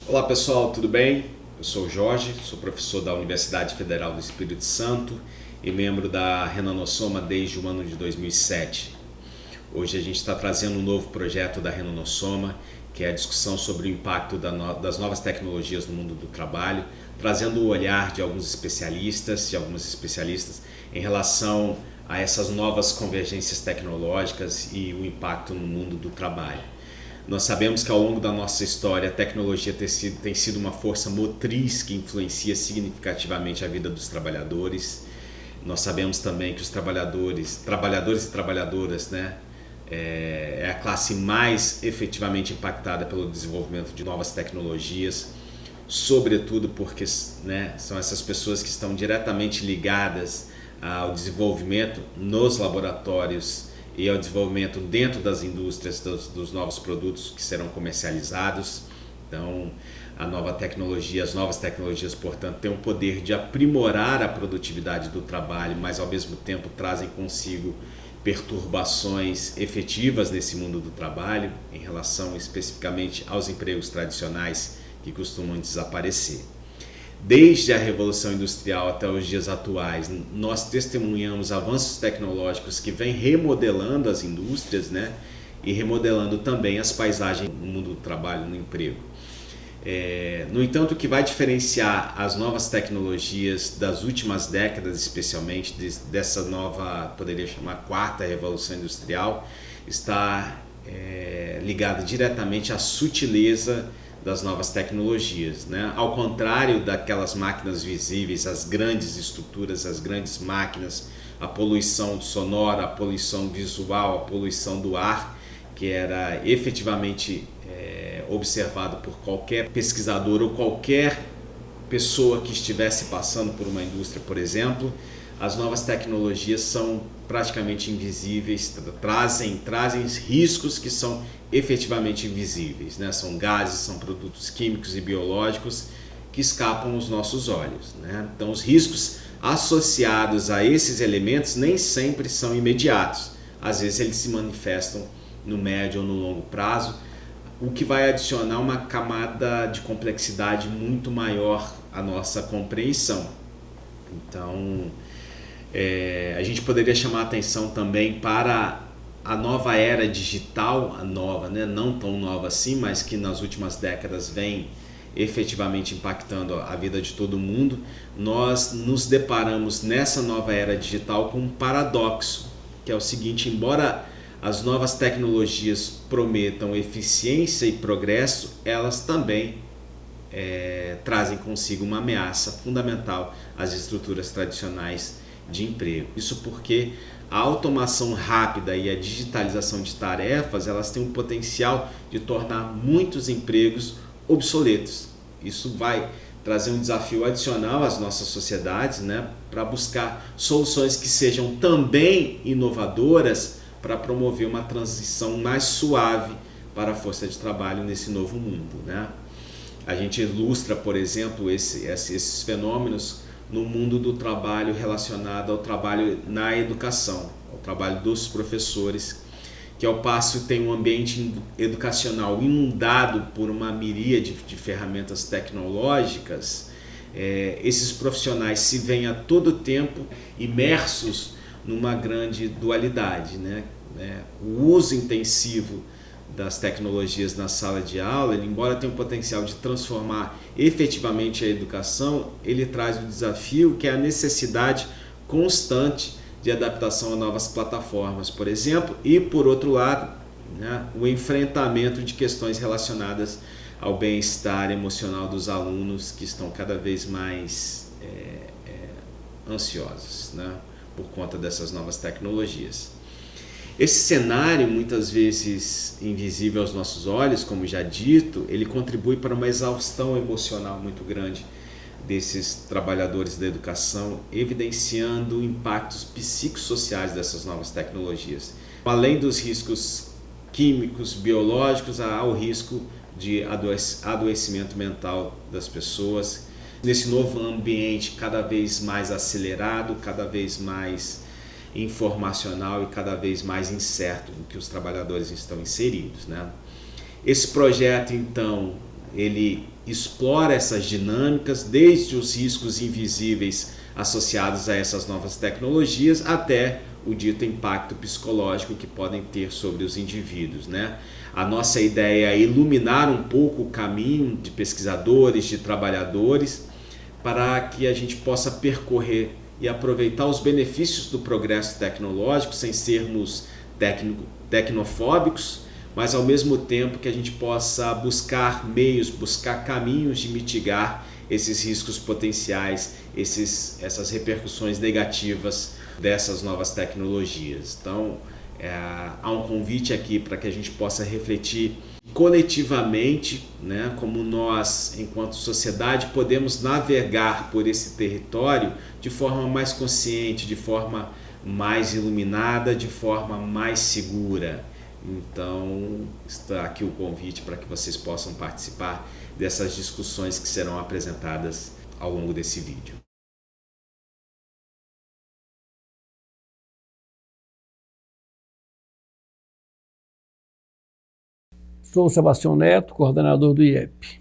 Olá pessoal, tudo bem? Eu sou o Jorge, sou professor da Universidade Federal do Espírito Santo e membro da Renanossoma desde o ano de 2007. Hoje a gente está trazendo um novo projeto da Renanossoma, que é a discussão sobre o impacto das novas tecnologias no mundo do trabalho, trazendo o olhar de alguns especialistas, de algumas especialistas, em relação a essas novas convergências tecnológicas e o impacto no mundo do trabalho. Nós sabemos que ao longo da nossa história a tecnologia tem sido uma força motriz que influencia significativamente a vida dos trabalhadores. Nós sabemos também que os trabalhadores e trabalhadoras, é a classe mais efetivamente impactada pelo desenvolvimento de novas tecnologias, sobretudo porque são essas pessoas que estão diretamente ligadas ao desenvolvimento nos laboratórios e ao desenvolvimento dentro das indústrias dos novos produtos que serão comercializados. Então, as novas tecnologias, portanto, têm o poder de aprimorar a produtividade do trabalho, mas ao mesmo tempo trazem consigo perturbações efetivas nesse mundo do trabalho, em relação especificamente aos empregos tradicionais que costumam desaparecer. Desde a Revolução Industrial até os dias atuais, nós testemunhamos avanços tecnológicos que vêm remodelando as indústrias, e remodelando também as paisagens no mundo do trabalho, no emprego. No entanto, o que vai diferenciar as novas tecnologias das últimas décadas, especialmente dessa nova, poderia chamar, quarta Revolução Industrial, está ligado diretamente à sutileza das novas tecnologias, Ao contrário daquelas máquinas visíveis, as grandes estruturas, as grandes máquinas, a poluição sonora, a poluição visual, a poluição do ar, que era efetivamente observado por qualquer pesquisador ou qualquer pessoa que estivesse passando por uma indústria, por exemplo. As novas tecnologias são praticamente invisíveis, trazem riscos que são efetivamente invisíveis, São gases, são produtos químicos e biológicos que escapam aos nossos olhos, Então, os riscos associados a esses elementos nem sempre são imediatos. Às vezes eles se manifestam no médio ou no longo prazo, o que vai adicionar uma camada de complexidade muito maior à nossa compreensão. Então, a gente poderia chamar a atenção também para a nova era digital, a nova, não tão nova assim, mas que nas últimas décadas vem efetivamente impactando a vida de todo mundo. Nós nos deparamos nessa nova era digital com um paradoxo, que é o seguinte: embora as novas tecnologias prometam eficiência e progresso, elas também trazem consigo uma ameaça fundamental às estruturas tradicionais de emprego. Isso porque a automação rápida e a digitalização de tarefas, elas têm o potencial de tornar muitos empregos obsoletos. Isso vai trazer um desafio adicional às nossas sociedades, para buscar soluções que sejam também inovadoras para promover uma transição mais suave para a força de trabalho nesse novo mundo, A gente ilustra, por exemplo, esses fenômenos no mundo do trabalho relacionado ao trabalho na educação, ao trabalho dos professores, que ao passo tem um ambiente educacional inundado por uma miríade de ferramentas tecnológicas, esses profissionais se veem a todo tempo imersos numa grande dualidade, O uso intensivo das tecnologias na sala de aula, ele, embora tenha o potencial de transformar efetivamente a educação, ele traz o desafio que é a necessidade constante de adaptação a novas plataformas, por exemplo, e por outro lado, o enfrentamento de questões relacionadas ao bem-estar emocional dos alunos, que estão cada vez mais ansiosos, por conta dessas novas tecnologias. Esse cenário, muitas vezes invisível aos nossos olhos, como já dito, ele contribui para uma exaustão emocional muito grande desses trabalhadores da educação, evidenciando impactos psicossociais dessas novas tecnologias. Além dos riscos químicos, biológicos, há o risco de adoecimento mental das pessoas. Nesse novo ambiente cada vez mais acelerado, cada vez mais informacional e cada vez mais incerto em que os trabalhadores estão inseridos, Esse projeto, então, ele explora essas dinâmicas, desde os riscos invisíveis associados a essas novas tecnologias até o dito impacto psicológico que podem ter sobre os indivíduos, né? A nossa ideia é iluminar um pouco o caminho de pesquisadores, de trabalhadores, para que a gente possa percorrer e aproveitar os benefícios do progresso tecnológico sem sermos tecnofóbicos, mas ao mesmo tempo que a gente possa buscar meios, buscar caminhos de mitigar esses riscos potenciais, essas repercussões negativas dessas novas tecnologias. Então, há um convite aqui para que a gente possa refletir coletivamente, né, como nós, enquanto sociedade, podemos navegar por esse território de forma mais consciente, de forma mais iluminada, de forma mais segura. Então, está aqui o convite para que vocês possam participar dessas discussões que serão apresentadas ao longo desse vídeo. Sou Sebastião Neto, coordenador do IEP.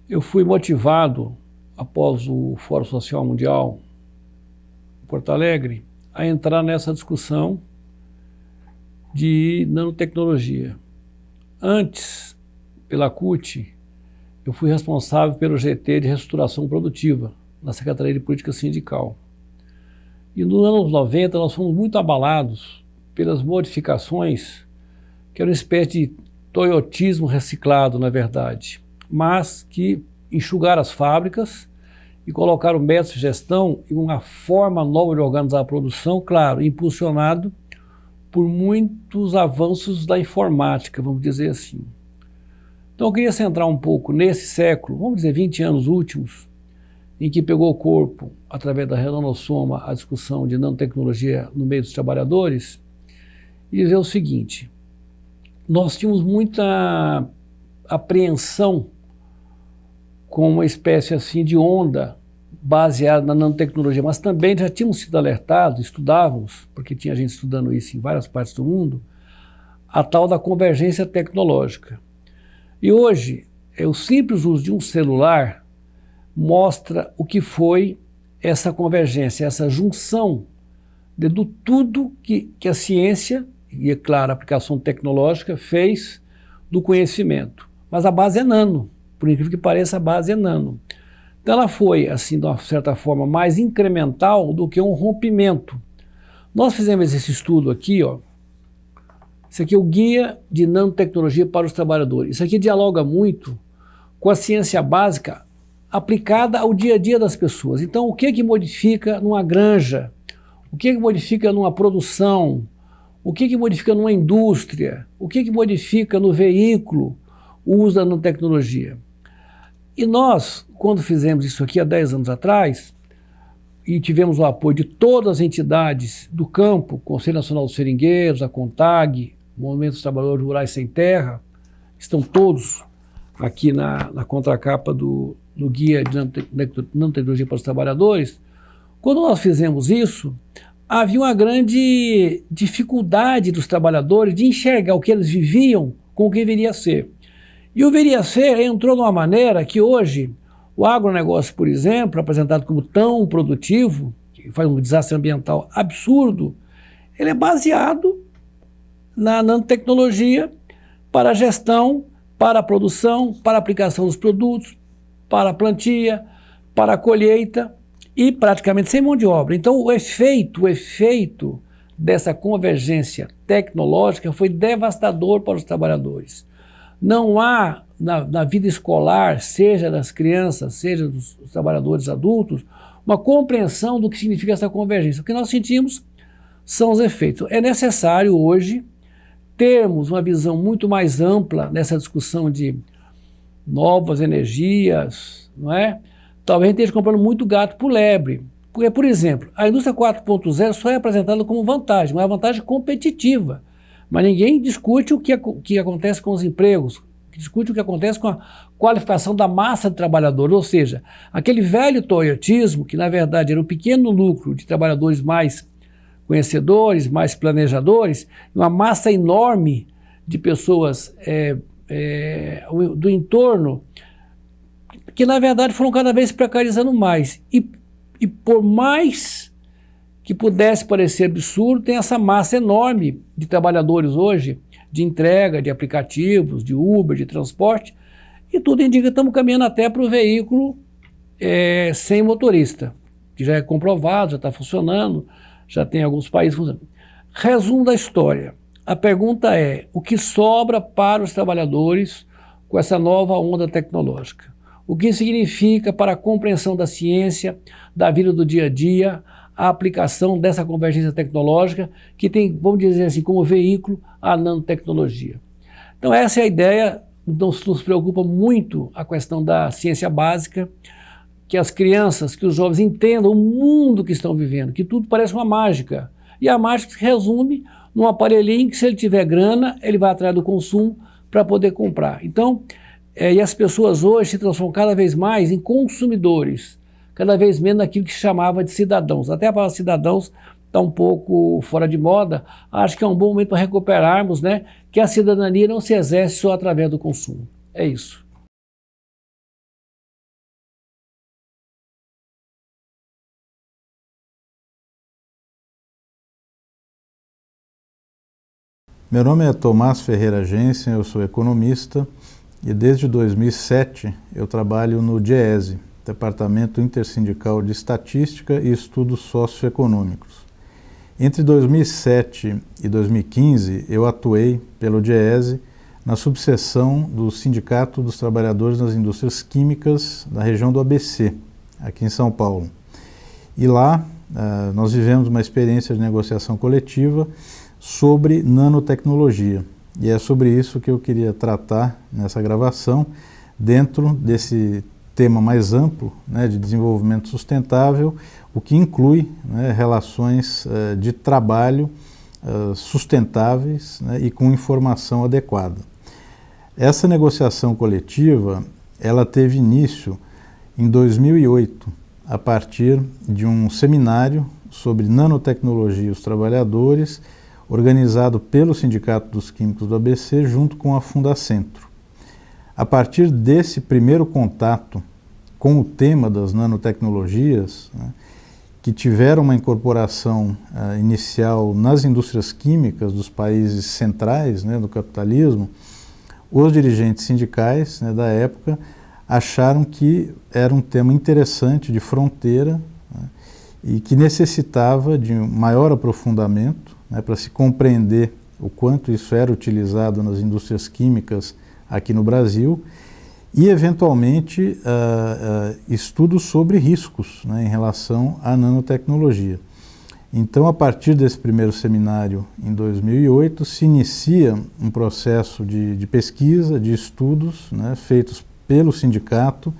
Eu fui motivado, após o Fórum Social Mundial em Porto Alegre, a entrar nessa discussão de nanotecnologia. Antes, pela CUT, eu fui responsável pelo GT de reestruturação produtiva, na Secretaria de Política Sindical. E nos anos 90 nós fomos muito abalados pelas modificações, que era uma espécie de toyotismo reciclado, na verdade, mas que enxugaram as fábricas e colocaram métodos de gestão e uma forma nova de organizar a produção, claro, impulsionado por muitos avanços da informática, vamos dizer assim. Então eu queria centrar um pouco nesse século, vamos dizer 20 anos últimos, em que pegou o corpo, através da Renanossoma, a discussão de nanotecnologia no meio dos trabalhadores, e dizer o seguinte: nós tínhamos muita apreensão com uma espécie assim de onda baseada na nanotecnologia, mas também já tínhamos sido alertados, estudávamos, porque tinha gente estudando isso em várias partes do mundo, a tal da convergência tecnológica. E hoje, o simples uso de um celular mostra o que foi essa convergência, essa junção de tudo que a ciência e, é claro, a aplicação tecnológica fez do conhecimento. Mas a base é nano, por incrível que pareça, a base é nano. Então ela foi, assim, de uma certa forma, mais incremental do que um rompimento. Nós fizemos esse estudo aqui, ó. Isso aqui é o Guia de Nanotecnologia para os Trabalhadores. Isso aqui dialoga muito com a ciência básica aplicada ao dia a dia das pessoas. Então, o que modifica numa granja? O que modifica numa produção? O que modifica numa indústria? O que modifica no veículo o uso da nanotecnologia? E nós, quando fizemos isso aqui há 10 anos atrás, e tivemos o apoio de todas as entidades do campo, Conselho Nacional dos Seringueiros, a CONTAG, Movimento dos Trabalhadores Rurais Sem Terra, estão todos aqui na contracapa do Guia de Nanotecnologia para os Trabalhadores. Quando nós fizemos isso, havia uma grande dificuldade dos trabalhadores de enxergar o que eles viviam com o que viria a ser. E o viria a ser entrou de uma maneira que hoje o agronegócio, por exemplo, apresentado como tão produtivo, que faz um desastre ambiental absurdo, ele é baseado na nanotecnologia para a gestão, para a produção, para a aplicação dos produtos, para a plantia, para a colheita, e praticamente sem mão de obra. Então o efeito dessa convergência tecnológica foi devastador para os trabalhadores. Não há na vida escolar, seja das crianças, seja dos trabalhadores adultos, uma compreensão do que significa essa convergência. O que nós sentimos são os efeitos. É necessário hoje termos uma visão muito mais ampla nessa discussão de novas energias, não é? Talvez a gente esteja comprando muito gato por lebre. Porque, por exemplo, a indústria 4.0 só é apresentada como vantagem, uma vantagem competitiva. Mas ninguém discute o que acontece com os empregos, discute o que acontece com a qualificação da massa de trabalhadores, ou seja, aquele velho toyotismo, que na verdade era um pequeno núcleo de trabalhadores mais conhecedores, mais planejadores, uma massa enorme de pessoas do entorno, que na verdade foram cada vez se precarizando mais. E por mais que pudesse parecer absurdo, tem essa massa enorme de trabalhadores hoje, de entrega, de aplicativos, de Uber, de transporte, e tudo indica que estamos caminhando até para o veículo sem motorista, que já é comprovado, já está funcionando, já tem alguns países funcionando. Resumo da história. A pergunta é: o que sobra para os trabalhadores com essa nova onda tecnológica? O que significa para a compreensão da ciência, da vida do dia a dia, a aplicação dessa convergência tecnológica que tem, vamos dizer assim, como veículo a nanotecnologia? Então essa é a ideia. Nos preocupa muito a questão da ciência básica, que as crianças, que os jovens entendam o mundo que estão vivendo, que tudo parece uma mágica. E a mágica se resume num aparelhinho que, se ele tiver grana, ele vai atrás do consumo para poder comprar. Então, e as pessoas hoje se transformam cada vez mais em consumidores, cada vez menos naquilo que se chamava de cidadãos. Até a palavra cidadãos está um pouco fora de moda. Acho que é um bom momento para recuperarmos, né, que a cidadania não se exerce só através do consumo. É isso. Meu nome é Tomás Ferreira Jensen, eu sou economista e desde 2007 eu trabalho no DIEESE, Departamento Intersindical de Estatística e Estudos Socioeconômicos. Entre 2007 e 2015 eu atuei pelo DIEESE na subseção do Sindicato dos Trabalhadores nas Indústrias Químicas da região do ABC, aqui em São Paulo. E lá nós vivemos uma experiência de negociação coletiva sobre nanotecnologia. E é sobre isso que eu queria tratar nessa gravação, dentro desse tema mais amplo, né, de desenvolvimento sustentável, o que inclui, né, relações de trabalho sustentáveis, né, e com informação adequada. Essa negociação coletiva, ela teve início em 2008, a partir de um seminário sobre nanotecnologia e os trabalhadores, organizado pelo Sindicato dos Químicos do ABC, junto com a Fundacentro. A partir desse primeiro contato com o tema das nanotecnologias, né, que tiveram uma incorporação inicial nas indústrias químicas dos países centrais, né, do capitalismo, os dirigentes sindicais, né, da época acharam que era um tema interessante, de fronteira, né, e que necessitava de um maior aprofundamento, né, para se compreender o quanto isso era utilizado nas indústrias químicas aqui no Brasil e, eventualmente, estudos sobre riscos, né, em relação à nanotecnologia. Então, a partir desse primeiro seminário, em 2008, se inicia um processo de pesquisa, de estudos, né, feitos pelo sindicato,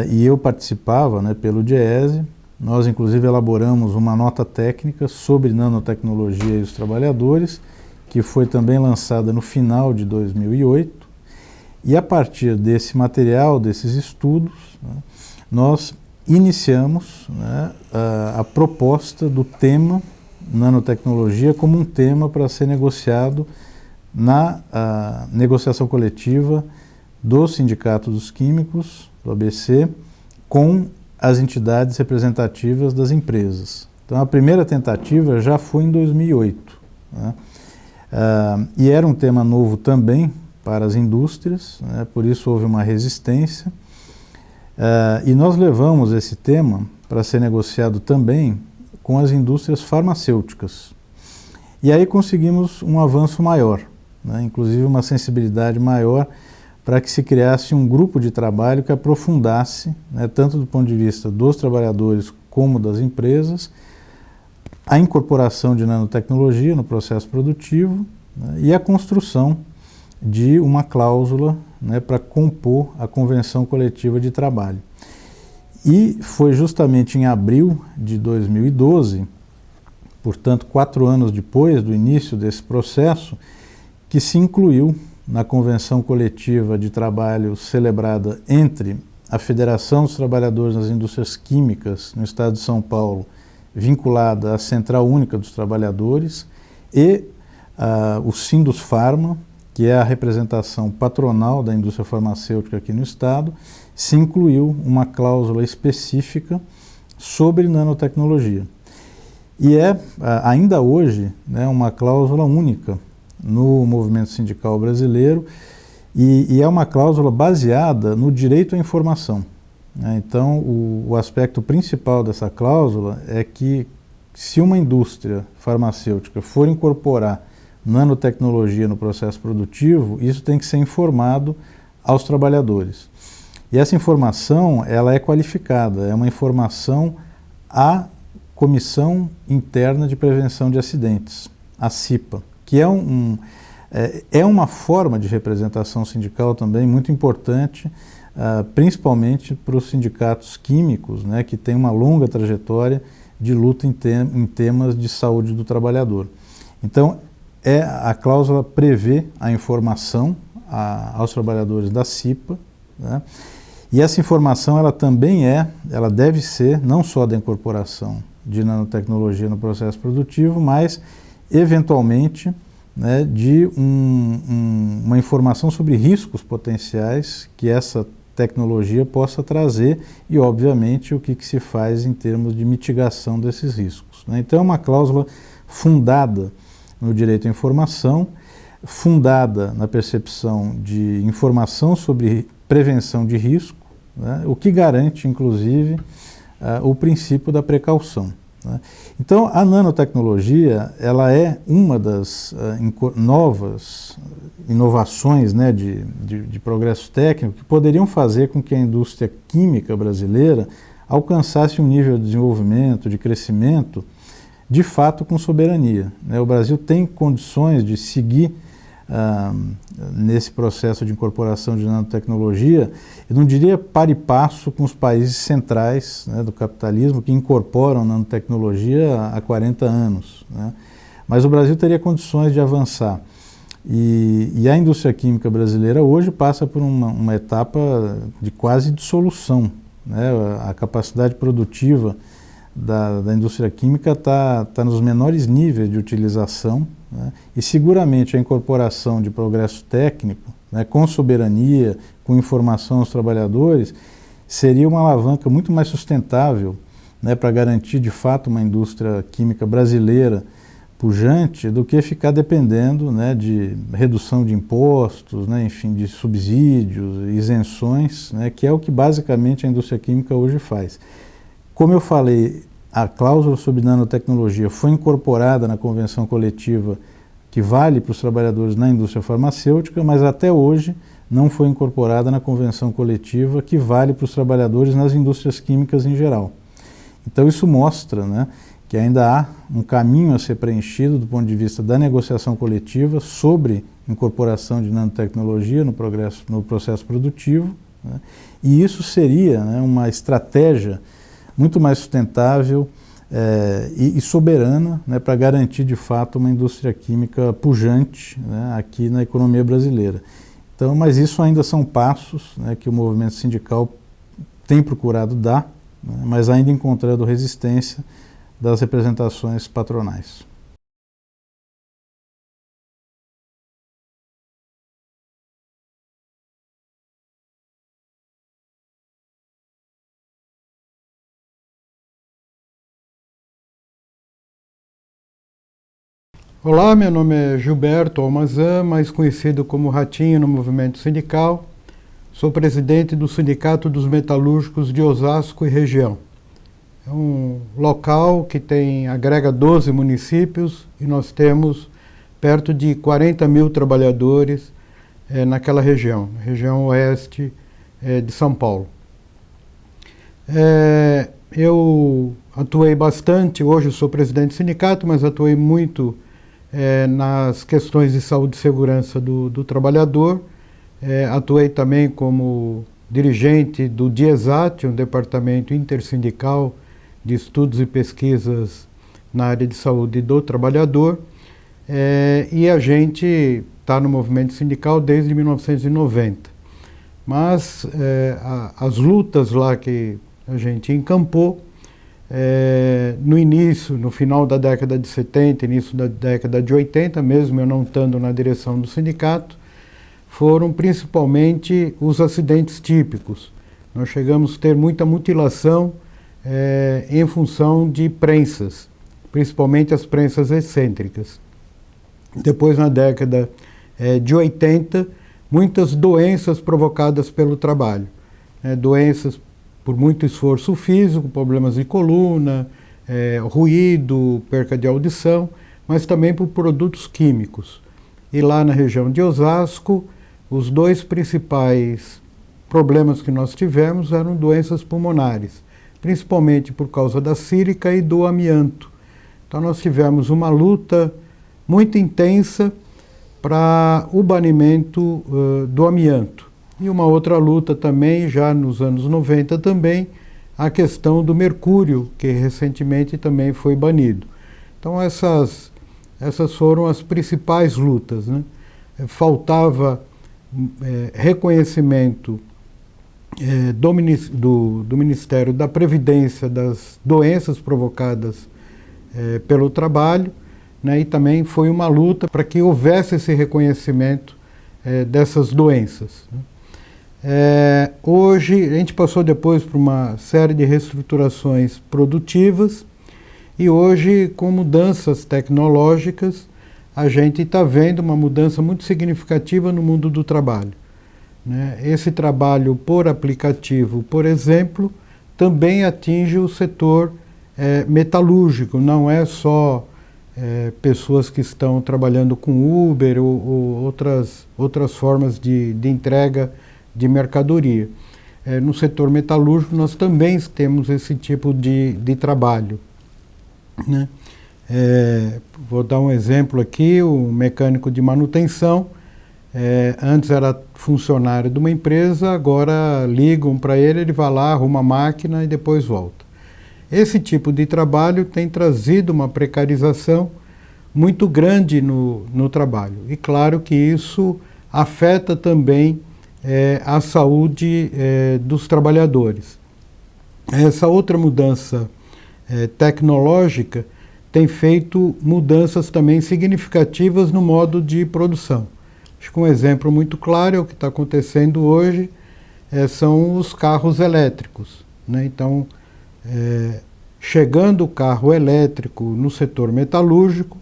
e eu participava, né, pelo DIEESE. Nós, inclusive, elaboramos uma nota técnica sobre nanotecnologia e os trabalhadores, que foi também lançada no final de 2008. E a partir desse material, desses estudos, né, nós iniciamos, né, a proposta do tema nanotecnologia como um tema para ser negociado na negociação coletiva do Sindicato dos Químicos, do ABC, com as entidades representativas das empresas. Então, a primeira tentativa já foi em 2008. Né? E era um tema novo também para as indústrias, né? Por isso houve uma resistência. E nós levamos esse tema para ser negociado também com as indústrias farmacêuticas. E aí conseguimos um avanço maior, né? Inclusive uma sensibilidade maior, para que se criasse um grupo de trabalho que aprofundasse, né, tanto do ponto de vista dos trabalhadores como das empresas, a incorporação de nanotecnologia no processo produtivo, né, e a construção de uma cláusula, né, para compor a Convenção Coletiva de Trabalho. E foi justamente em abril de 2012, portanto 4 anos depois do início desse processo, que se incluiu na Convenção Coletiva de Trabalho celebrada entre a Federação dos Trabalhadores nas Indústrias Químicas no Estado de São Paulo, vinculada à Central Única dos Trabalhadores, e o Sindusfarma, que é a representação patronal da indústria farmacêutica aqui no estado, se incluiu uma cláusula específica sobre nanotecnologia. E é, ainda hoje, né, uma cláusula única no movimento sindical brasileiro e é uma cláusula baseada no direito à informação. Então, o aspecto principal dessa cláusula é que se uma indústria farmacêutica for incorporar nanotecnologia no processo produtivo, isso tem que ser informado aos trabalhadores. E essa informação, ela é qualificada, é uma informação à Comissão Interna de Prevenção de Acidentes, a CIPA, que é uma forma de representação sindical também muito importante, principalmente para os sindicatos químicos, né, que têm uma longa trajetória de luta em temas de saúde do trabalhador. Então, a cláusula prevê a informação aos trabalhadores da CIPA, né? E essa informação ela deve ser não só da incorporação de nanotecnologia no processo produtivo, mas eventualmente, né, de uma informação sobre riscos potenciais que essa tecnologia possa trazer e, obviamente, o que se faz em termos de mitigação desses riscos, né? Então, é uma cláusula fundada no direito à informação, fundada na percepção de informação sobre prevenção de risco, né, o que garante, inclusive, o princípio da precaução, né? Então, a nanotecnologia, ela é uma das novas inovações, né, de progresso técnico que poderiam fazer com que a indústria química brasileira alcançasse um nível de desenvolvimento, de crescimento, de fato com soberania, né? O Brasil tem condições de seguir nesse processo de incorporação de nanotecnologia, eu não diria par e passo com os países centrais, né, do capitalismo que incorporam nanotecnologia há 40 anos, né? Mas o Brasil teria condições de avançar. E a indústria química brasileira hoje passa por uma etapa de quase dissolução, né? A capacidade produtiva da indústria química está nos menores níveis de utilização, né? E seguramente a incorporação de progresso técnico, né, com soberania, com informação aos trabalhadores, seria uma alavanca muito mais sustentável, né, para garantir de fato uma indústria química brasileira pujante do que ficar dependendo, né, de redução de impostos, né, enfim, de subsídios, isenções, né, que é o que basicamente a indústria química hoje faz. Como eu falei, a cláusula sobre nanotecnologia foi incorporada na convenção coletiva que vale para os trabalhadores na indústria farmacêutica, mas até hoje não foi incorporada na convenção coletiva que vale para os trabalhadores nas indústrias químicas em geral. Então isso mostra, né, que ainda há um caminho a ser preenchido do ponto de vista da negociação coletiva sobre incorporação de nanotecnologia no processo produtivo, né, e isso seria, né, uma estratégia muito mais sustentável e soberana, né, para garantir de fato uma indústria química pujante, né, aqui na economia brasileira. Então, mas isso ainda são passos, né, que o movimento sindical tem procurado dar, né, mas ainda encontrando resistência das representações patronais. Olá, meu nome é Gilberto Almazan, mais conhecido como Ratinho no movimento sindical. Sou presidente do Sindicato dos Metalúrgicos de Osasco e região. É um local que agrega 12 municípios e nós temos perto de 40 mil trabalhadores naquela região oeste de São Paulo. Eu atuei bastante, hoje eu sou presidente do sindicato, mas atuei muito nas questões de saúde e segurança do trabalhador. Atuei também como dirigente do DIESAT, um departamento intersindical de estudos e pesquisas na área de saúde do trabalhador. E a gente está no movimento sindical desde 1990. Mas as lutas lá que a gente encampou, no final da década de 70, início da década de 80, mesmo eu não estando na direção do sindicato, foram principalmente os acidentes típicos. Nós chegamos a ter muita mutilação em função de prensas, principalmente as prensas excêntricas. Depois, na década de 80, muitas doenças provocadas pelo trabalho. Doenças por muito esforço físico, problemas de coluna, ruído, perca de audição, mas também por produtos químicos. E lá na região de Osasco, os dois principais problemas que nós tivemos eram doenças pulmonares, principalmente por causa da sílica e do amianto. Então nós tivemos uma luta muito intensa para o banimento do amianto. E uma outra luta também, já nos anos 90 também, a questão do mercúrio, que recentemente também foi banido. Então essas foram as principais lutas, né? Faltava reconhecimento do Ministério da Previdência das doenças provocadas pelo trabalho, né? E também foi uma luta para que houvesse esse reconhecimento dessas doenças, né? Hoje a gente passou depois por uma série de reestruturações produtivas e hoje, com mudanças tecnológicas, a gente está vendo uma mudança muito significativa no mundo do trabalho, né? Esse trabalho por aplicativo, por exemplo, também atinge o setor metalúrgico, não é só pessoas que estão trabalhando com Uber ou outras formas de entrega de mercadoria. No setor metalúrgico nós também temos esse tipo de trabalho, né? Vou dar um exemplo aqui: o mecânico de manutenção, antes era funcionário de uma empresa, agora ligam para ele, ele vai lá, arruma a máquina e depois volta. Esse tipo de trabalho tem trazido uma precarização muito grande no trabalho. E claro que isso afeta também a saúde dos trabalhadores. Essa outra mudança tecnológica tem feito mudanças também significativas no modo de produção. Acho que um exemplo muito claro é o que está acontecendo hoje, são os carros elétricos, né? Então, chegando o carro elétrico no setor metalúrgico,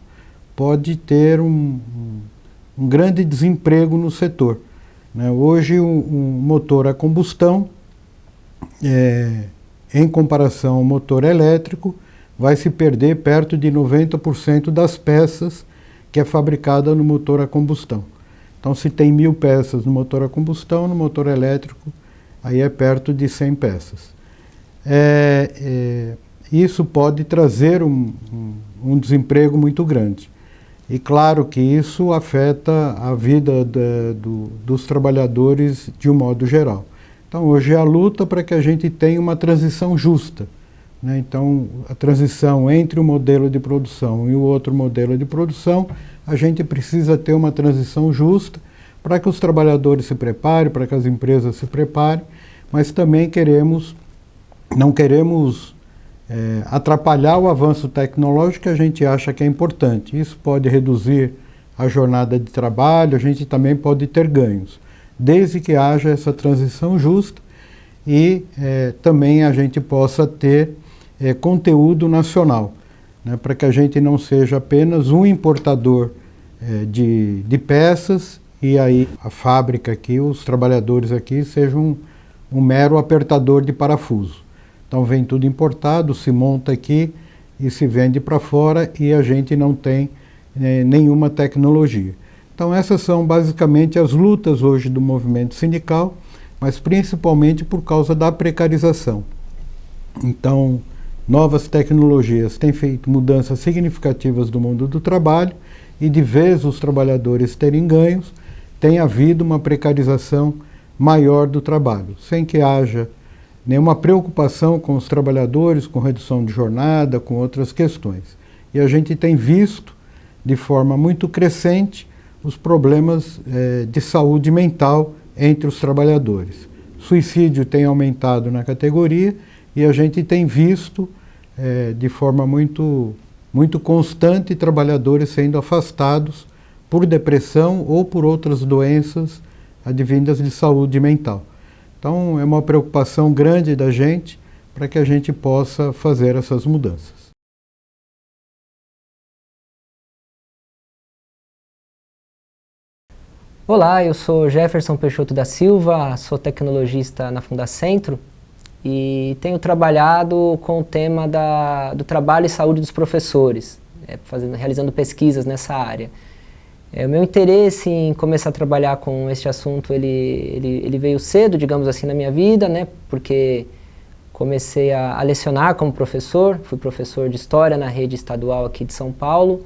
pode ter um grande desemprego no setor, né? Hoje, um motor a combustão, em comparação ao motor elétrico, vai se perder perto de 90% das peças que é fabricada no motor a combustão. Então, se tem 1000 peças no motor a combustão, no motor elétrico, aí é perto de 100 peças. Isso pode trazer um desemprego muito grande. E claro que isso afeta a vida dos trabalhadores de um modo geral. Então, hoje é a luta para que a gente tenha uma transição justa, né? Então, a transição entre o modelo de produção e o outro modelo de produção, a gente precisa ter uma transição justa para que os trabalhadores se preparem, para que as empresas se preparem, mas também não queremos atrapalhar o avanço tecnológico que a gente acha que é importante. Isso pode reduzir a jornada de trabalho, a gente também pode ter ganhos, desde que haja essa transição justa e também a gente possa ter conteúdo nacional, né, para que a gente não seja apenas um importador de peças e aí a fábrica aqui, os trabalhadores aqui sejam um mero apertador de parafuso. Então vem tudo importado, se monta aqui e se vende para fora e a gente não tem nenhuma tecnologia. Então essas são basicamente as lutas hoje do movimento sindical, mas principalmente por causa da precarização. Então, novas tecnologias têm feito mudanças significativas do mundo do trabalho e de vez os trabalhadores terem ganhos, tem havido uma precarização maior do trabalho, sem que haja nenhuma preocupação com os trabalhadores, com redução de jornada, com outras questões. E a gente tem visto, de forma muito crescente, os problemas de saúde mental entre os trabalhadores. Suicídio tem aumentado na categoria e a gente tem visto, de forma muito constante, trabalhadores sendo afastados por depressão ou por outras doenças advindas de saúde mental. Então, é uma preocupação grande da gente para que a gente possa fazer essas mudanças. Olá, eu sou Jefferson Peixoto da Silva, sou tecnologista na Fundacentro e tenho trabalhado com o tema do trabalho e saúde dos professores, realizando pesquisas nessa área. O meu interesse em começar a trabalhar com este assunto, ele veio cedo, digamos assim, na minha vida, né? Porque comecei a lecionar como professor, fui professor de História na rede estadual aqui de São Paulo,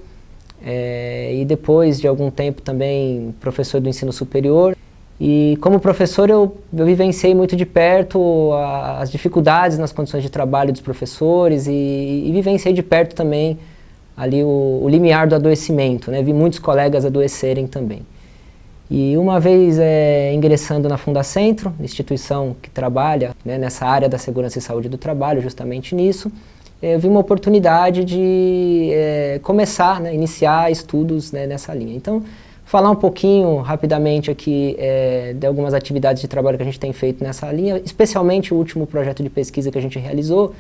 e depois de algum tempo também professor do ensino superior. E como professor eu vivenciei muito de perto as dificuldades nas condições de trabalho dos professores e vivenciei de perto também ali o limiar do adoecimento, né? Vi muitos colegas adoecerem também. E uma vez ingressando na Fundacentro, instituição que trabalha, né, nessa área da segurança e saúde do trabalho, justamente nisso, eu vi uma oportunidade de começar, né, iniciar estudos, né, nessa linha. Então, falar um pouquinho rapidamente aqui de algumas atividades de trabalho que a gente tem feito nessa linha, especialmente o último projeto de pesquisa que a gente realizou.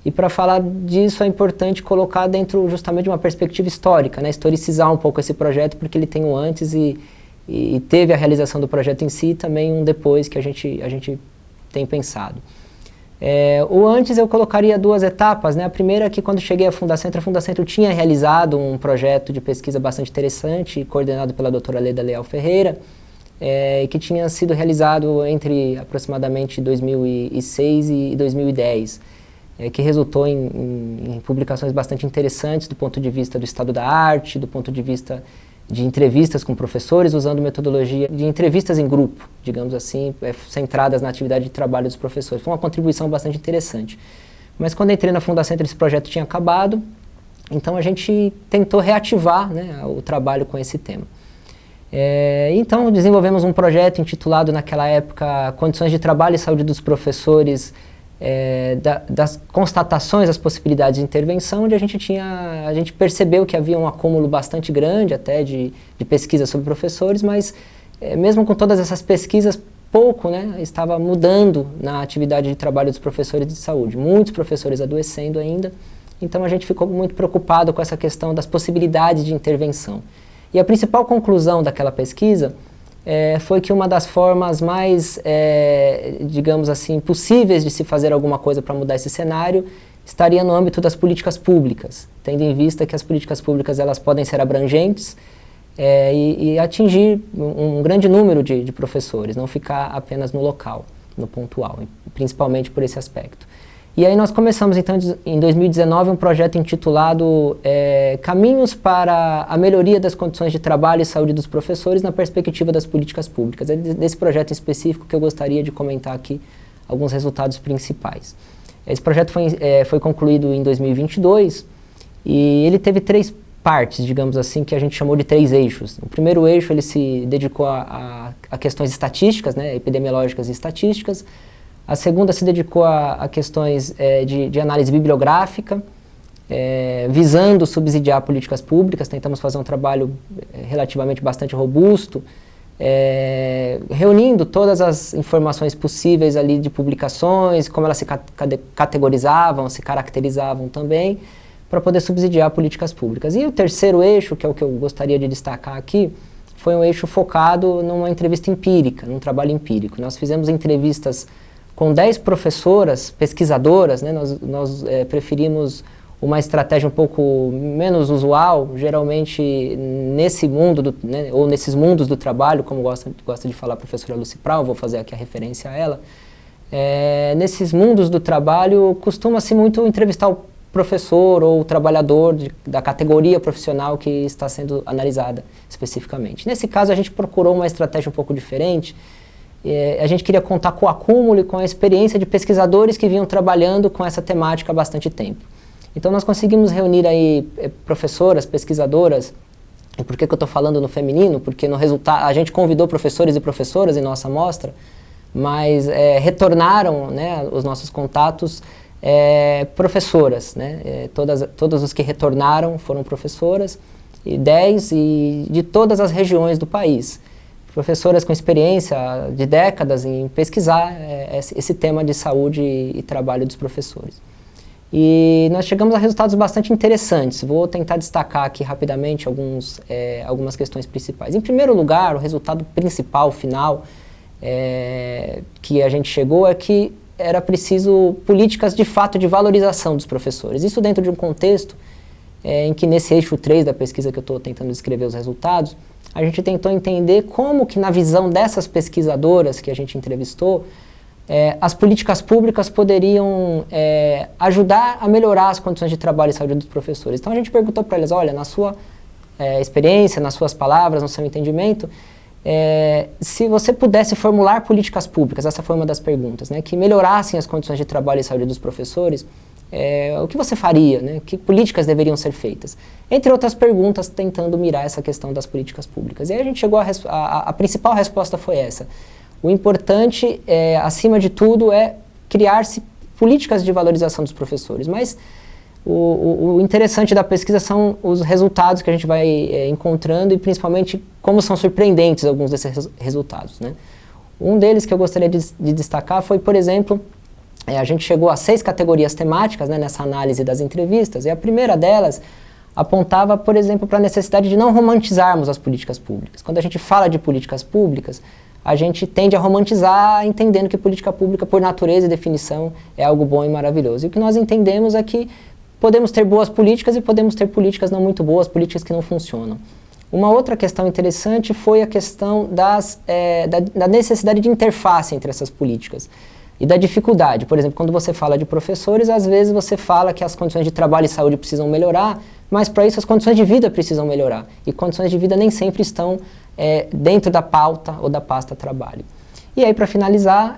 E para falar disso é importante colocar dentro justamente de uma perspectiva histórica, né? Historicizar um pouco esse projeto, porque ele tem um antes e teve a realização do projeto em si e também um depois que a gente tem pensado. O antes eu colocaria duas etapas, né? A primeira é que quando cheguei à Fundacentro tinha realizado um projeto de pesquisa bastante interessante, coordenado pela doutora Leda Leal Ferreira, que tinha sido realizado entre aproximadamente 2006 e 2010. Que resultou em publicações bastante interessantes do ponto de vista do estado da arte, do ponto de vista de entrevistas com professores, usando metodologia de entrevistas em grupo, digamos assim, centradas na atividade de trabalho dos professores. Foi uma contribuição bastante interessante. Mas quando entrei na Fundacentro, esse projeto tinha acabado, então a gente tentou reativar, né, o trabalho com esse tema. Então desenvolvemos um projeto intitulado naquela época Condições de Trabalho e Saúde dos Professores, das constatações das possibilidades de intervenção, onde a gente percebeu que havia um acúmulo bastante grande até de pesquisas sobre professores, mas mesmo com todas essas pesquisas, pouco, né, estava mudando na atividade de trabalho dos professores de saúde. Muitos professores adoecendo ainda, então a gente ficou muito preocupado com essa questão das possibilidades de intervenção. E a principal conclusão daquela pesquisa foi que uma das formas mais, digamos assim, possíveis de se fazer alguma coisa para mudar esse cenário estaria no âmbito das políticas públicas, tendo em vista que as políticas públicas elas podem ser abrangentes e atingir um grande número de professores, não ficar apenas no local, no pontual, principalmente por esse aspecto. E aí nós começamos então em 2019 um projeto intitulado Caminhos para a Melhoria das Condições de Trabalho e Saúde dos Professores na Perspectiva das Políticas Públicas. É desse projeto em específico que eu gostaria de comentar aqui alguns resultados principais. Esse projeto foi concluído em 2022 e ele teve 3 partes, digamos assim, que a gente chamou de 3 eixos. O primeiro eixo ele se dedicou a questões estatísticas, né, epidemiológicas e estatísticas. A segunda se dedicou a questões de análise bibliográfica, visando subsidiar políticas públicas. Tentamos fazer um trabalho relativamente bastante robusto, reunindo todas as informações possíveis ali de publicações, como elas se categorizavam, se caracterizavam também, para poder subsidiar políticas públicas. E o terceiro eixo, que é o que eu gostaria de destacar aqui, foi um eixo focado numa entrevista empírica, num trabalho empírico. Nós fizemos entrevistas com 10 professoras, pesquisadoras, né? Nós preferimos uma estratégia um pouco menos usual, geralmente nesse mundo, né, ou nesses mundos do trabalho, como gosta de falar a professora Lucy Prau, vou fazer aqui a referência a ela. Nesses mundos do trabalho, costuma-se muito entrevistar o professor ou o trabalhador da categoria profissional que está sendo analisada especificamente. Nesse caso, a gente procurou uma estratégia um pouco diferente. A gente queria contar com o acúmulo e com a experiência de pesquisadores que vinham trabalhando com essa temática há bastante tempo. Então nós conseguimos reunir aí professoras, pesquisadoras. E por que eu estou falando no feminino? Porque no resultado a gente convidou professores e professoras em nossa amostra, mas retornaram, né, os nossos contatos professoras, né? Todos os que retornaram foram professoras, e 10 de todas as regiões do país. professoras com experiência de décadas em pesquisar esse tema de saúde e trabalho dos professores. E nós chegamos a resultados bastante interessantes. Vou tentar destacar aqui rapidamente algumas questões principais. Em primeiro lugar, o resultado principal, final, que a gente chegou é que era preciso políticas de fato de valorização dos professores. Isso dentro de um contexto em que nesse eixo 3 da pesquisa que eu estou tentando descrever os resultados, a gente tentou entender como que na visão dessas pesquisadoras que a gente entrevistou, as políticas públicas poderiam ajudar a melhorar as condições de trabalho e saúde dos professores. Então a gente perguntou para elas, olha, na sua experiência, nas suas palavras, no seu entendimento, se você pudesse formular políticas públicas, essa foi uma das perguntas, né, que melhorassem as condições de trabalho e saúde dos professores, o que você faria, né, que políticas deveriam ser feitas? Entre outras perguntas, tentando mirar essa questão das políticas públicas. E aí a gente chegou a principal resposta foi essa. O importante, acima de tudo, é criar-se políticas de valorização dos professores. Mas o interessante da pesquisa são os resultados que a gente vai encontrando e, principalmente, como são surpreendentes alguns desses resultados, né? Um deles que eu gostaria de destacar foi, por exemplo, a gente chegou a 6 categorias temáticas, né, nessa análise das entrevistas, e a primeira delas apontava, por exemplo, para a necessidade de não romantizarmos as políticas públicas. Quando a gente fala de políticas públicas, a gente tende a romantizar, entendendo que política pública, por natureza e definição, é algo bom e maravilhoso. E o que nós entendemos é que podemos ter boas políticas e podemos ter políticas não muito boas, políticas que não funcionam. Uma outra questão interessante foi a questão da necessidade de interface entre essas políticas e da dificuldade. Por exemplo, quando você fala de professores, às vezes você fala que as condições de trabalho e saúde precisam melhorar, mas para isso as condições de vida precisam melhorar. E condições de vida nem sempre estão dentro da pauta ou da pasta trabalho. E aí, para finalizar,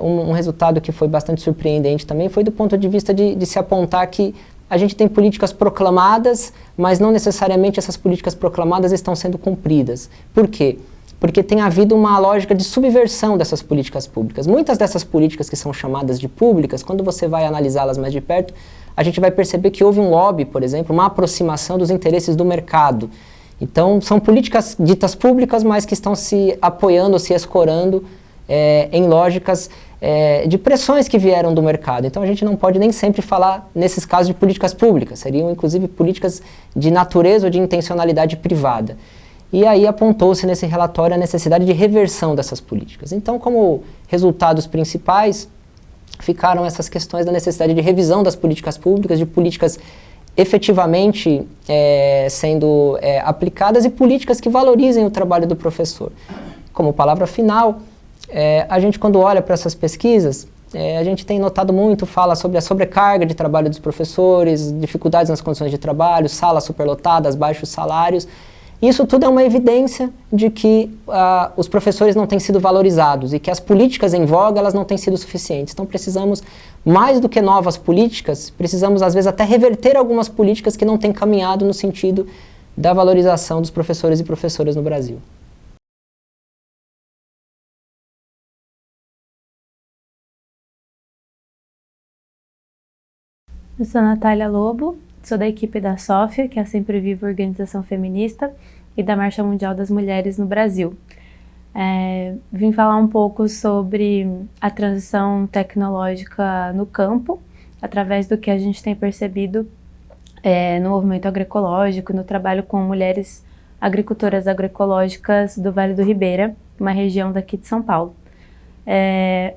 um resultado que foi bastante surpreendente também foi do ponto de vista de se apontar que a gente tem políticas proclamadas, mas não necessariamente essas políticas proclamadas estão sendo cumpridas. Por quê? Porque tem havido uma lógica de subversão dessas políticas públicas. Muitas dessas políticas que são chamadas de públicas, quando você vai analisá-las mais de perto, a gente vai perceber que houve um lobby, por exemplo, uma aproximação dos interesses do mercado. Então, são políticas ditas públicas, mas que estão se apoiando, se escorando em lógicas de pressões que vieram do mercado. Então, a gente não pode nem sempre falar, nesses casos, de políticas públicas. Seriam, inclusive, políticas de natureza ou de intencionalidade privada. E aí apontou-se nesse relatório a necessidade de reversão dessas políticas. Então, como resultados principais, ficaram essas questões da necessidade de revisão das políticas públicas, de políticas efetivamente sendo aplicadas e políticas que valorizem o trabalho do professor. Como palavra final, a gente, quando olha para essas pesquisas, a gente tem notado muito, fala sobre a sobrecarga de trabalho dos professores, dificuldades nas condições de trabalho, salas superlotadas, baixos salários. Isso tudo é uma evidência de que os professores não têm sido valorizados e que as políticas em voga elas não têm sido suficientes. Então precisamos, mais do que novas políticas, precisamos às vezes até reverter algumas políticas que não têm caminhado no sentido da valorização dos professores e professoras no Brasil. Eu sou Natália Lobo, sou da equipe da SOFIA, que é a Sempre Viva Organização Feminista, e da Marcha Mundial das Mulheres no Brasil. Vim falar um pouco sobre a transição tecnológica no campo, através do que a gente tem percebido no movimento agroecológico, no trabalho com mulheres agricultoras agroecológicas do Vale do Ribeira, uma região daqui de São Paulo.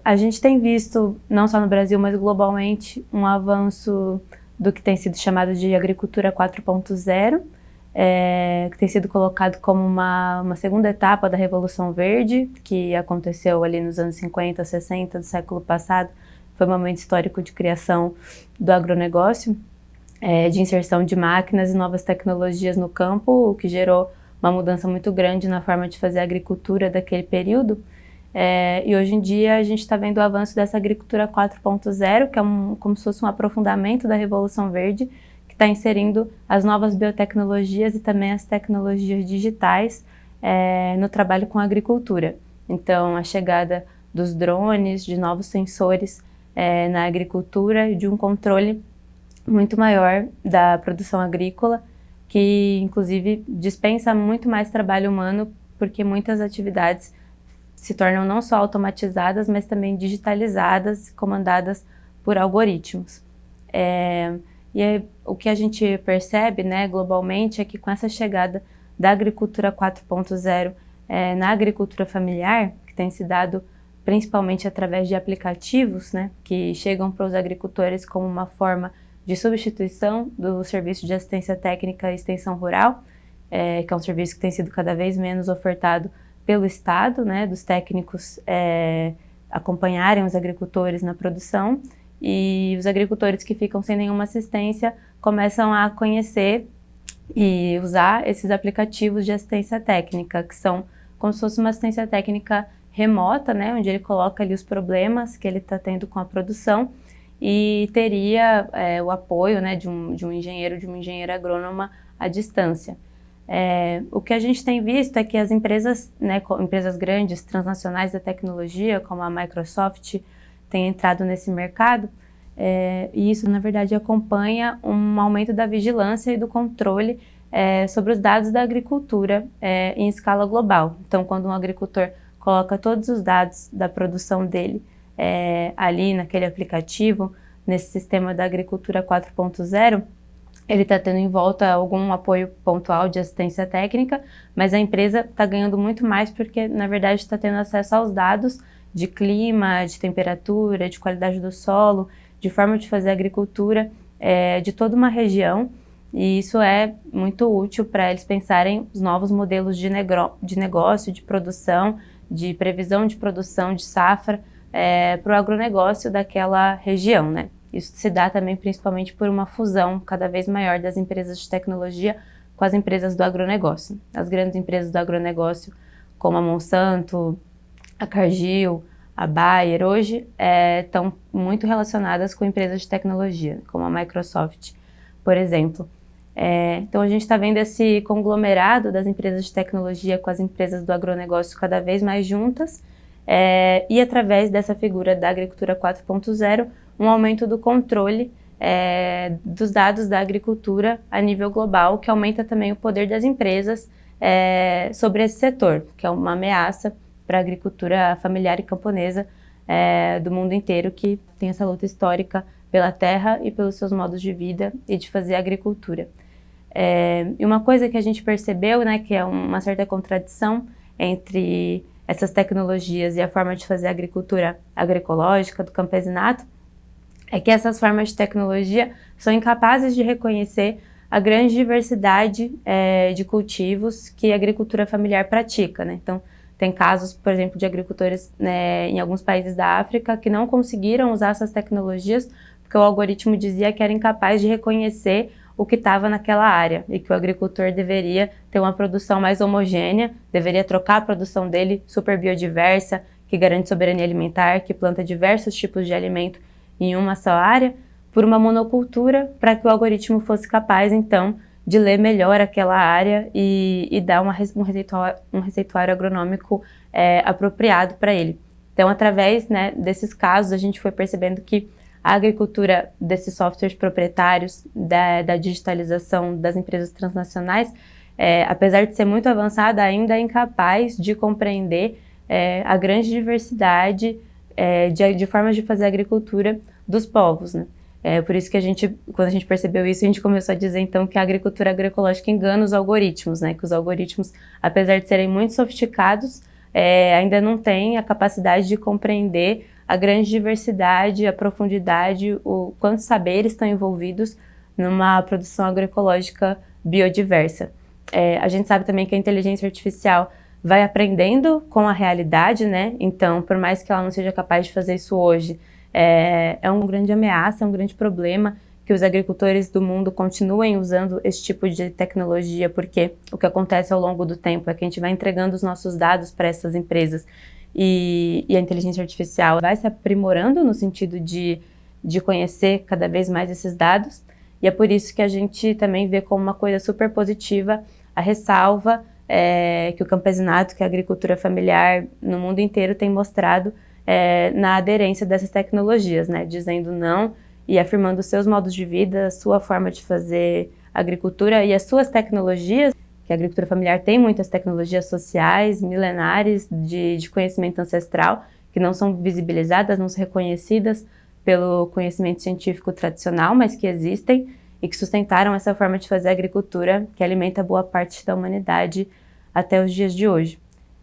A gente tem visto, não só no Brasil, mas globalmente, um avanço do que tem sido chamado de agricultura 4.0, que tem sido colocado como uma segunda etapa da Revolução Verde, que aconteceu ali nos anos 50, 60 do século passado. Foi um momento histórico de criação do agronegócio, de inserção de máquinas e novas tecnologias no campo, o que gerou uma mudança muito grande na forma de fazer a agricultura daquele período. E hoje em dia a gente está vendo o avanço dessa agricultura 4.0, que é como se fosse um aprofundamento da Revolução Verde, que está inserindo as novas biotecnologias e também as tecnologias digitais no trabalho com a agricultura. Então, a chegada dos drones, de novos sensores na agricultura e de um controle muito maior da produção agrícola, que inclusive dispensa muito mais trabalho humano porque muitas atividades se tornam não só automatizadas, mas também digitalizadas, comandadas por algoritmos. O que a gente percebe, né, globalmente é que com essa chegada da agricultura 4.0 na agricultura familiar, que tem se dado principalmente através de aplicativos, né, que chegam para os agricultores como uma forma de substituição do serviço de assistência técnica e extensão rural, que é um serviço que tem sido cada vez menos ofertado pelo Estado, né, dos técnicos acompanharem os agricultores na produção, e os agricultores que ficam sem nenhuma assistência começam a conhecer e usar esses aplicativos de assistência técnica, que são como se fosse uma assistência técnica remota, né, onde ele coloca ali os problemas que ele está tendo com a produção e teria o apoio, né, de um engenheiro, de uma engenheira agrônoma à distância. O que a gente tem visto é que as empresas, né, empresas grandes, transnacionais da tecnologia, como a Microsoft, têm entrado nesse mercado, e isso, na verdade, acompanha um aumento da vigilância e do controle sobre os dados da agricultura em escala global. Então, quando um agricultor coloca todos os dados da produção dele ali naquele aplicativo, nesse sistema da agricultura 4.0, ele está tendo em volta algum apoio pontual de assistência técnica, mas a empresa está ganhando muito mais porque, na verdade, está tendo acesso aos dados de clima, de temperatura, de qualidade do solo, de forma de fazer agricultura de toda uma região, e isso é muito útil para eles pensarem os novos modelos de negócio, de produção, de previsão de produção, de safra, para o agronegócio daquela região, né? Isso se dá também principalmente por uma fusão cada vez maior das empresas de tecnologia com as empresas do agronegócio. As grandes empresas do agronegócio, como a Monsanto, a Cargill, a Bayer, hoje estão muito relacionadas com empresas de tecnologia, como a Microsoft, por exemplo. Então a gente está vendo esse conglomerado das empresas de tecnologia com as empresas do agronegócio cada vez mais juntas, e através dessa figura da agricultura 4.0, um aumento do controle dos dados da agricultura a nível global, que aumenta também o poder das empresas sobre esse setor, que é uma ameaça para a agricultura familiar e camponesa do mundo inteiro, que tem essa luta histórica pela terra e pelos seus modos de vida e de fazer agricultura. E uma coisa que a gente percebeu, né, que é uma certa contradição entre essas tecnologias e a forma de fazer agricultura agroecológica, do campesinato, é que essas formas de tecnologia são incapazes de reconhecer a grande diversidade de cultivos que a agricultura familiar pratica, né? Então, tem casos, por exemplo, de agricultores em alguns países da África que não conseguiram usar essas tecnologias porque o algoritmo dizia que era incapaz de reconhecer o que estava naquela área e que o agricultor deveria ter uma produção mais homogênea, deveria trocar a produção dele super biodiversa, que garante soberania alimentar, que planta diversos tipos de alimento em uma só área, por uma monocultura, para que o algoritmo fosse capaz, então, de ler melhor aquela área e dar um receituário agronômico apropriado para ele. Então, através, né, desses casos, a gente foi percebendo que a agricultura desses softwares proprietários, da digitalização das empresas transnacionais, apesar de ser muito avançada, ainda é incapaz de compreender a grande diversidade de formas de fazer agricultura dos povos, né? Por isso que quando a gente percebeu isso, a gente começou a dizer então que a agricultura agroecológica engana os algoritmos, né? Que os algoritmos, apesar de serem muito sofisticados, ainda não têm a capacidade de compreender a grande diversidade, a profundidade, o quantos saberes estão envolvidos numa produção agroecológica biodiversa. A gente sabe também que a inteligência artificial vai aprendendo com a realidade, né? Então, por mais que ela não seja capaz de fazer isso hoje, é uma grande ameaça, é um grande problema que os agricultores do mundo continuem usando esse tipo de tecnologia, porque o que acontece ao longo do tempo é que a gente vai entregando os nossos dados para essas empresas e a inteligência artificial vai se aprimorando no sentido de conhecer cada vez mais esses dados, e é por isso que a gente também vê como uma coisa super positiva a ressalva que o campesinato, que a agricultura familiar no mundo inteiro tem mostrado na aderência dessas tecnologias, né? Dizendo não e afirmando seus modos de vida, a sua forma de fazer agricultura e as suas tecnologias, que a agricultura familiar tem muitas tecnologias sociais, milenares, de conhecimento ancestral, que não são visibilizadas, não são reconhecidas pelo conhecimento científico tradicional, mas que existem e que sustentaram essa forma de fazer agricultura que alimenta boa parte da humanidade até os dias de hoje.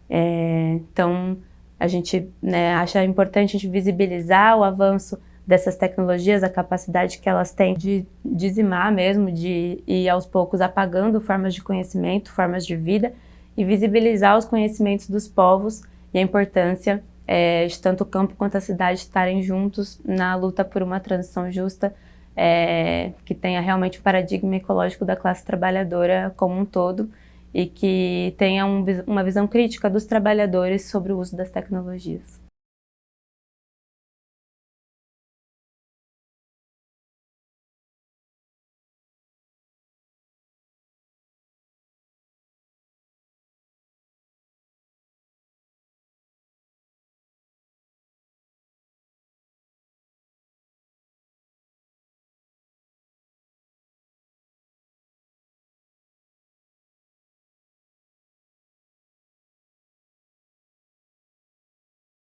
Então, a gente, né, acha importante a gente visibilizar o avanço dessas tecnologias, a capacidade que elas têm de dizimar mesmo, de ir aos poucos apagando formas de conhecimento, formas de vida, e visibilizar os conhecimentos dos povos e a importância de tanto o campo quanto a cidade estarem juntos na luta por uma transição justa, que tenha realmente o paradigma ecológico da classe trabalhadora como um todo e que tenha uma visão crítica dos trabalhadores sobre o uso das tecnologias.